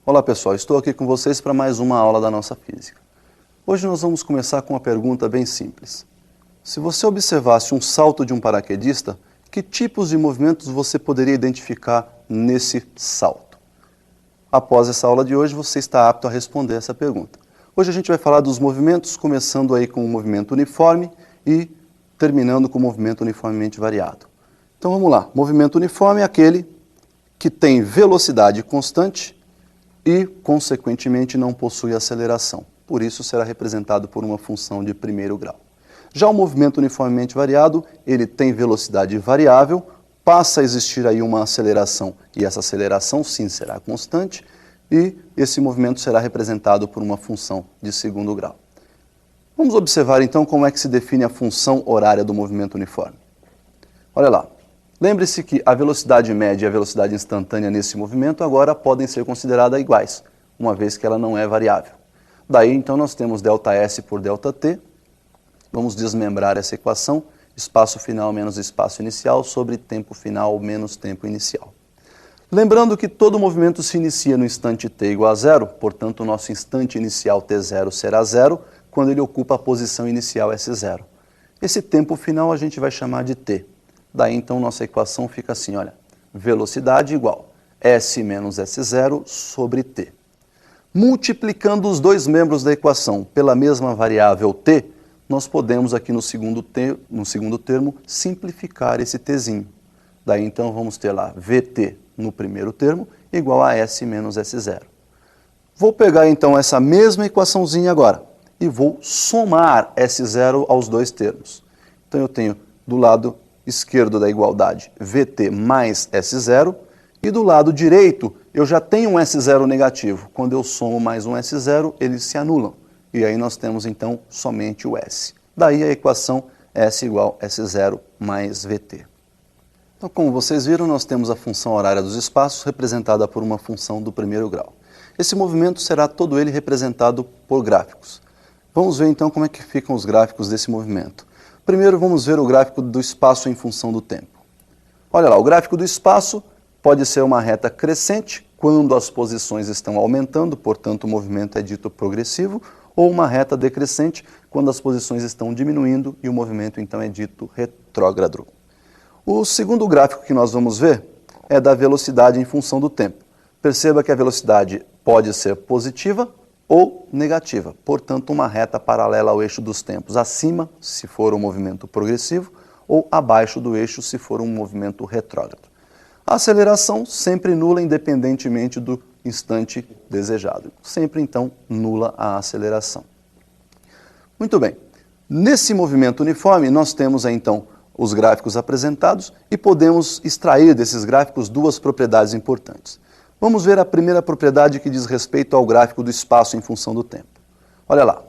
Olá pessoal, estou aqui com vocês para mais uma aula da nossa física. Hoje nós vamos começar com uma pergunta bem simples. Se você observasse um salto de um paraquedista, que tipos de movimentos você poderia identificar nesse salto? Após essa aula de hoje, você está apto a responder essa pergunta. Hoje a gente vai falar dos movimentos, começando aí com o movimento uniforme e terminando com o movimento uniformemente variado. Então vamos lá, movimento uniforme é aquele que tem velocidade constante e, consequentemente, não possui aceleração. Por isso, será representado por uma função de primeiro grau. Já o movimento uniformemente variado, ele tem velocidade variável, passa a existir aí uma aceleração, e essa aceleração, sim, será constante, e esse movimento será representado por uma função de segundo grau. Vamos observar, então, como é que se define a função horária do movimento uniforme. Olha lá. Lembre-se que a velocidade média e a velocidade instantânea nesse movimento agora podem ser consideradas iguais, uma vez que ela não é variável. Daí, então, nós temos ΔS por ΔT. Vamos desmembrar essa equação, espaço final menos espaço inicial sobre tempo final menos tempo inicial. Lembrando que todo movimento se inicia no instante t igual a zero, portanto, o nosso instante inicial t0 será zero, quando ele ocupa a posição inicial S0. Esse tempo final a gente vai chamar de t. Daí, então, nossa equação fica assim, olha, velocidade igual S menos S0 sobre t. Multiplicando os dois membros da equação pela mesma variável t, nós podemos aqui no segundo termo simplificar esse tzinho. Daí, então, vamos ter lá Vt no primeiro termo igual a S menos S0. Vou pegar, então, essa mesma equaçãozinha agora e vou somar S0 aos dois termos. Então, eu tenho do lado esquerdo da igualdade Vt mais S0, e do lado direito eu já tenho um S0 negativo. Quando eu somo mais um S0, eles se anulam. E aí nós temos então somente o S. Daí a equação S igual S0 mais Vt. Então, como vocês viram, nós temos a função horária dos espaços representada por uma função do primeiro grau. Esse movimento será todo ele representado por gráficos. Vamos ver então como é que ficam os gráficos desse movimento. Primeiro vamos ver o gráfico do espaço em função do tempo. Olha lá, o gráfico do espaço pode ser uma reta crescente, quando as posições estão aumentando, portanto o movimento é dito progressivo, ou uma reta decrescente, quando as posições estão diminuindo e o movimento então é dito retrógrado. O segundo gráfico que nós vamos ver é da velocidade em função do tempo. Perceba que a velocidade pode ser positiva ou negativa, portanto uma reta paralela ao eixo dos tempos, acima se for um movimento progressivo ou abaixo do eixo se for um movimento retrógrado. A aceleração sempre nula independentemente do instante desejado, sempre então nula a aceleração. Muito bem, nesse movimento uniforme nós temos então os gráficos apresentados e podemos extrair desses gráficos duas propriedades importantes. Vamos ver a primeira propriedade que diz respeito ao gráfico do espaço em função do tempo. Olha lá,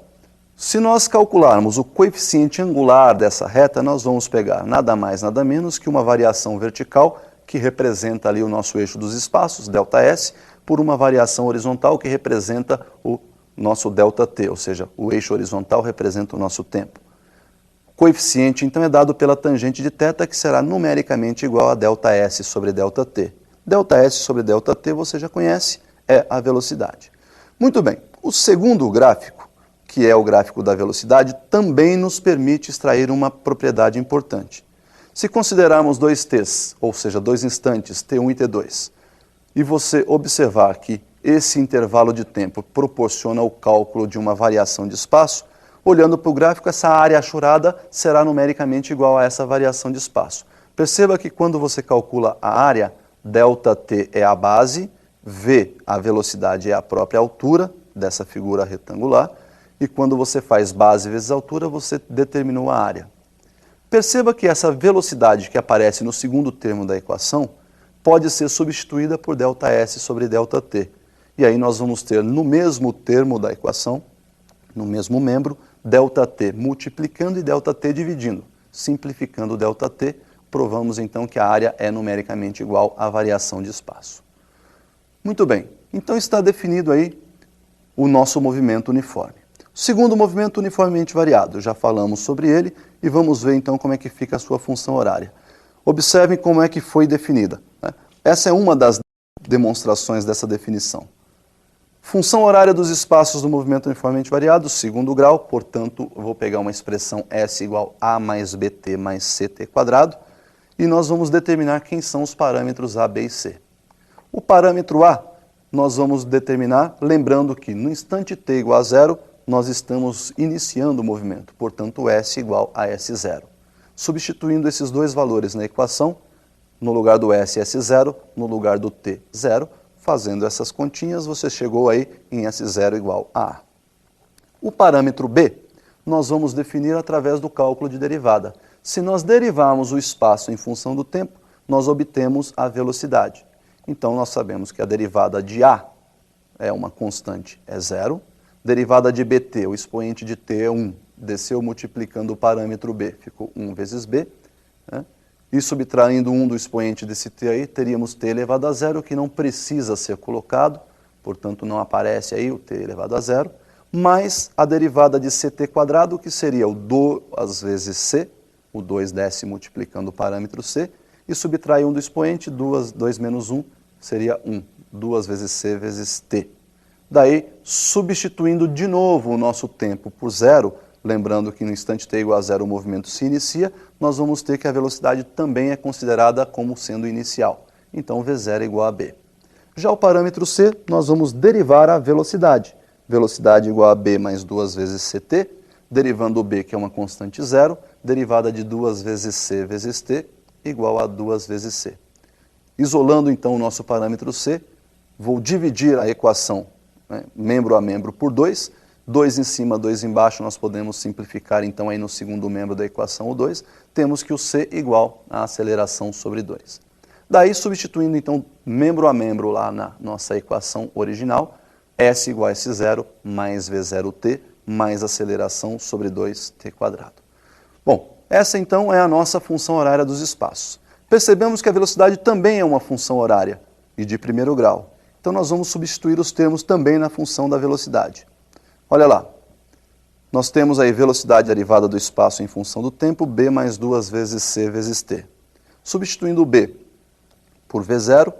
se nós calcularmos o coeficiente angular dessa reta, nós vamos pegar nada mais, nada menos que uma variação vertical que representa ali o nosso eixo dos espaços, ΔS, por uma variação horizontal que representa o nosso ΔT, ou seja, o eixo horizontal representa o nosso tempo. O coeficiente, então, é dado pela tangente de θ, que será numericamente igual a ΔS sobre ΔT. ΔS sobre ΔT, você já conhece, é a velocidade. Muito bem, o segundo gráfico, que é o gráfico da velocidade, também nos permite extrair uma propriedade importante. Se considerarmos dois t's, ou seja, dois instantes, t1 e t2, e você observar que esse intervalo de tempo proporciona o cálculo de uma variação de espaço, olhando para o gráfico, essa área achurada será numericamente igual a essa variação de espaço. Perceba que quando você calcula a área, ΔT é a base, V, a velocidade, é a própria altura dessa figura retangular, e quando você faz base vezes altura, você determinou a área. Perceba que essa velocidade que aparece no segundo termo da equação pode ser substituída por ΔS sobre ΔT. E aí nós vamos ter no mesmo termo da equação, no mesmo membro, ΔT multiplicando e ΔT dividindo. Simplificando ΔT, provamos então que a área é numericamente igual à variação de espaço. Muito bem, então está definido aí o nosso movimento uniforme. O segundo movimento uniformemente variado, já falamos sobre ele e vamos ver então como é que fica a sua função horária. Observem como é que foi definida. Essa é uma das demonstrações dessa definição. Função horária dos espaços do movimento uniformemente variado, segundo grau, portanto, eu vou pegar uma expressão S igual a mais bt mais ct quadrado, e nós vamos determinar quem são os parâmetros A, B e C. O parâmetro A, nós vamos determinar, lembrando que no instante t igual a zero, nós estamos iniciando o movimento, portanto, S igual a S0. Substituindo esses dois valores na equação, no lugar do S, S0, no lugar do T, 0, fazendo essas continhas, você chegou aí em S0 igual a A. O parâmetro B, nós vamos definir através do cálculo de derivada. Se nós derivarmos o espaço em função do tempo, nós obtemos a velocidade. Então, nós sabemos que a derivada de A é uma constante, é 0. Derivada de BT, o expoente de T é 1. Desceu multiplicando o parâmetro B, ficou 1 vezes B, né? E subtraindo 1 do expoente desse t aí, teríamos t elevado a zero, que não precisa ser colocado, portanto não aparece aí o t elevado a zero, mais a derivada de ct quadrado, que seria o 2 vezes c, o 2 desce multiplicando o parâmetro c, e subtrai 1 do expoente, 2 menos 1 seria 1, 2 vezes c vezes t. Daí, substituindo de novo o nosso tempo por zero, lembrando que no instante t igual a zero o movimento se inicia, nós vamos ter que a velocidade também é considerada como sendo inicial. Então, V0 é igual a B. Já o parâmetro C, nós vamos derivar a velocidade. Velocidade igual a B mais 2 vezes CT, derivando o B, que é uma constante zero, derivada de 2 vezes C vezes T, igual a 2 vezes C. Isolando, então, o nosso parâmetro C, vou dividir a equação, né, membro a membro por 2, 2 em cima, 2 embaixo, nós podemos simplificar então aí no segundo membro da equação o 2, temos que o C igual a aceleração sobre 2. Daí, substituindo então membro a membro lá na nossa equação original, S igual a S0 mais V0t mais aceleração sobre 2t quadrado. Bom, essa então é a nossa função horária dos espaços. Percebemos que a velocidade também é uma função horária e de primeiro grau. Então nós vamos substituir os termos também na função da velocidade. Olha lá, nós temos aí velocidade derivada do espaço em função do tempo, B mais 2 vezes C vezes T. Substituindo o B por V0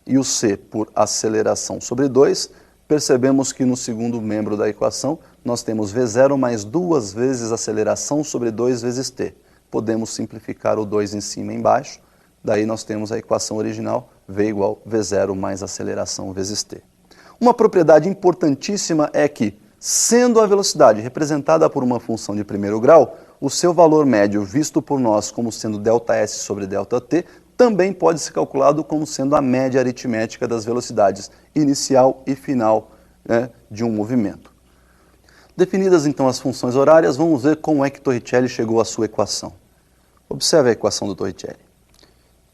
e o C por aceleração sobre 2, percebemos que no segundo membro da equação nós temos V0 mais 2 vezes aceleração sobre 2 vezes T. Podemos simplificar o 2 em cima e embaixo, daí nós temos a equação original, V igual V0 mais aceleração vezes T. Uma propriedade importantíssima é que, sendo a velocidade representada por uma função de primeiro grau, o seu valor médio, visto por nós como sendo ΔS sobre ΔT, também pode ser calculado como sendo a média aritmética das velocidades inicial e final, né, de um movimento. Definidas então as funções horárias, vamos ver como é que Torricelli chegou à sua equação. Observe a equação do Torricelli.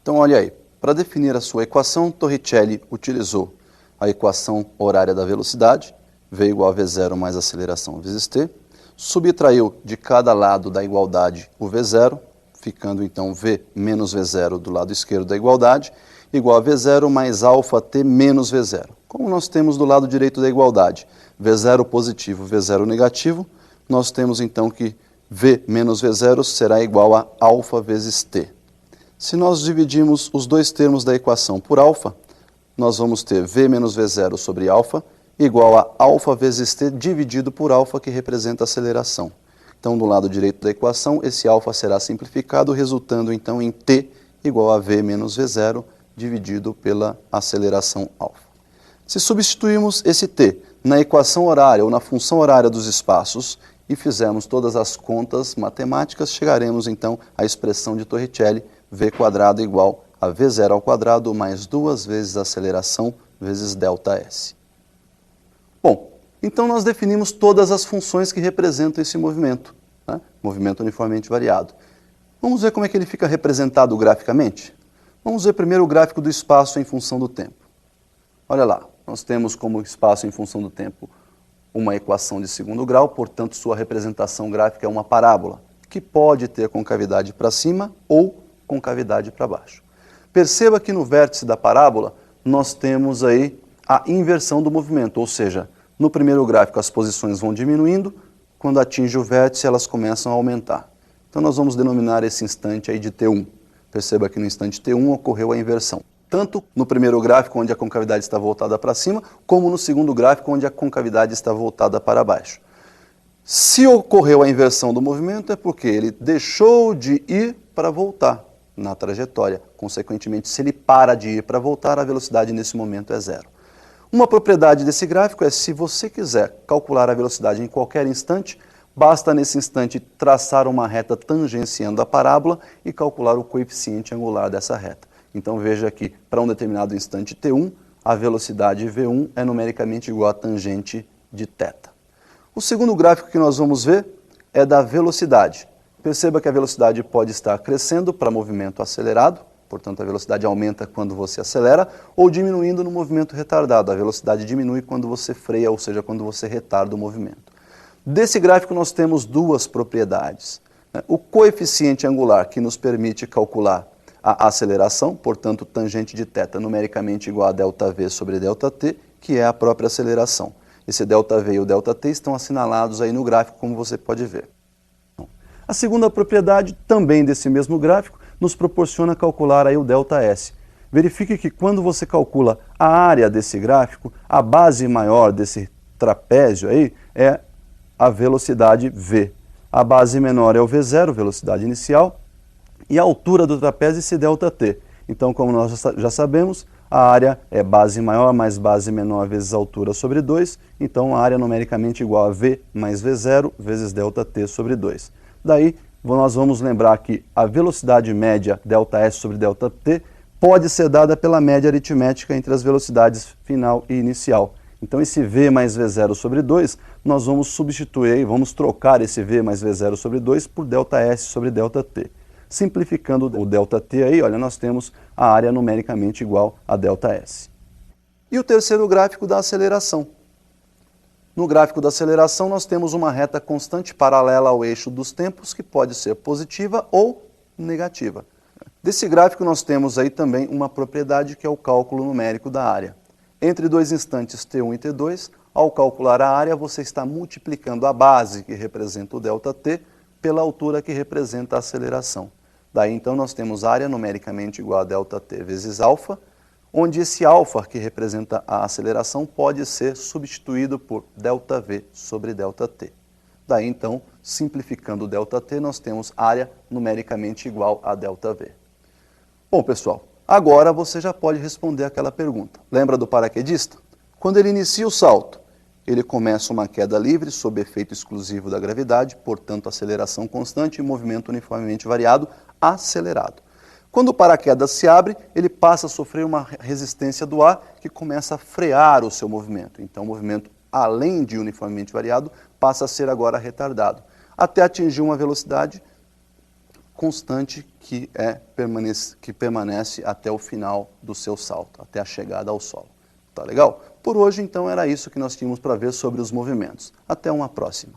Então, olha aí, para definir a sua equação, Torricelli utilizou a equação horária da velocidade, V igual a V0 mais aceleração vezes T, subtraiu de cada lado da igualdade o V0, ficando então V menos V0 do lado esquerdo da igualdade, igual a V0 mais alfa T menos V0. Como nós temos do lado direito da igualdade V0 positivo, V0 negativo, nós temos então que V menos V0 será igual a alfa vezes T. Se nós dividirmos os dois termos da equação por alfa, nós vamos ter V menos V0 sobre alfa, igual a alfa vezes t dividido por alfa, que representa a aceleração. Então, do lado direito da equação, esse alfa será simplificado, resultando então em t igual a v menos v0 dividido pela aceleração alfa. Se substituirmos esse t na equação horária ou na função horária dos espaços e fizermos todas as contas matemáticas, chegaremos então à expressão de Torricelli, v quadrado igual a v0 ao quadrado mais 2 vezes a aceleração vezes ΔS. Bom, então nós definimos todas as funções que representam esse movimento, né? Movimento uniformemente variado. Vamos ver como é que ele fica representado graficamente? Vamos ver primeiro o gráfico do espaço em função do tempo. Olha lá, nós temos como espaço em função do tempo uma equação de segundo grau, portanto sua representação gráfica é uma parábola, que pode ter concavidade para cima ou concavidade para baixo. Perceba que no vértice da parábola nós temos aí a inversão do movimento, ou seja, no primeiro gráfico as posições vão diminuindo, quando atinge o vértice elas começam a aumentar. Então nós vamos denominar esse instante aí de T1. Perceba que no instante T1 ocorreu a inversão. tanto no primeiro gráfico, onde a concavidade está voltada para cima, como no segundo gráfico, onde a concavidade está voltada para baixo. Se ocorreu a inversão do movimento, é porque ele deixou de ir para voltar na trajetória. Consequentemente, se ele para de ir para voltar, a velocidade nesse momento é zero. Uma propriedade desse gráfico é, se você quiser calcular a velocidade em qualquer instante, basta nesse instante traçar uma reta tangenciando a parábola e calcular o coeficiente angular dessa reta. Então veja que para um determinado instante t1, a velocidade v1 é numericamente igual à tangente de θ. O segundo gráfico que nós vamos ver é da velocidade. Perceba que a velocidade pode estar crescendo para movimento acelerado, portanto a velocidade aumenta quando você acelera, ou diminuindo no movimento retardado. A velocidade diminui quando você freia, ou seja, quando você retarda o movimento. Desse gráfico nós temos duas propriedades. O coeficiente angular, que nos permite calcular a aceleração, portanto tangente de θ numericamente igual a ΔV sobre ΔT, que é a própria aceleração. Esse ΔV e o ΔT estão assinalados aí no gráfico, como você pode ver. A segunda propriedade, também desse mesmo gráfico, nos proporciona calcular aí o ΔS. Verifique que quando você calcula a área desse gráfico, a base maior desse trapézio aí é a velocidade V. A base menor é o V0, velocidade inicial, e a altura do trapézio é esse ΔT. Então, como nós já sabemos, a área é base maior mais base menor vezes altura sobre 2, então a área numericamente igual a V mais V0 vezes ΔT sobre 2. Daí, nós vamos lembrar que a velocidade média ΔS sobre ΔT pode ser dada pela média aritmética entre as velocidades final e inicial. Então esse V mais V0 sobre 2, nós vamos substituir, vamos trocar esse V mais V0 sobre 2 por ΔS sobre ΔT. Simplificando o ΔT aí, olha, nós temos a área numericamente igual a ΔS. E o terceiro gráfico da aceleração. No gráfico da aceleração nós temos uma reta constante paralela ao eixo dos tempos, que pode ser positiva ou negativa. Desse gráfico nós temos aí também uma propriedade que é o cálculo numérico da área. Entre dois instantes t1 e t2, ao calcular a área, você está multiplicando a base, que representa o ΔT, pela altura que representa a aceleração. Daí então nós temos área numericamente igual a ΔT vezes alfa, onde esse alfa, que representa a aceleração, pode ser substituído por ΔV sobre ΔT. Daí então, simplificando o ΔT, nós temos área numericamente igual a ΔV. Bom, pessoal, agora você já pode responder aquela pergunta. Lembra do paraquedista? Quando ele inicia o salto, ele começa uma queda livre sob efeito exclusivo da gravidade, portanto aceleração constante e movimento uniformemente variado, acelerado. Quando o paraquedas se abre, ele passa a sofrer uma resistência do ar que começa a frear o seu movimento. Então o movimento, além de uniformemente variado, passa a ser agora retardado, até atingir uma velocidade constante que permanece até o final do seu salto, até a chegada ao solo. Tá legal? Por hoje, então, era isso que nós tínhamos para ver sobre os movimentos. Até uma próxima.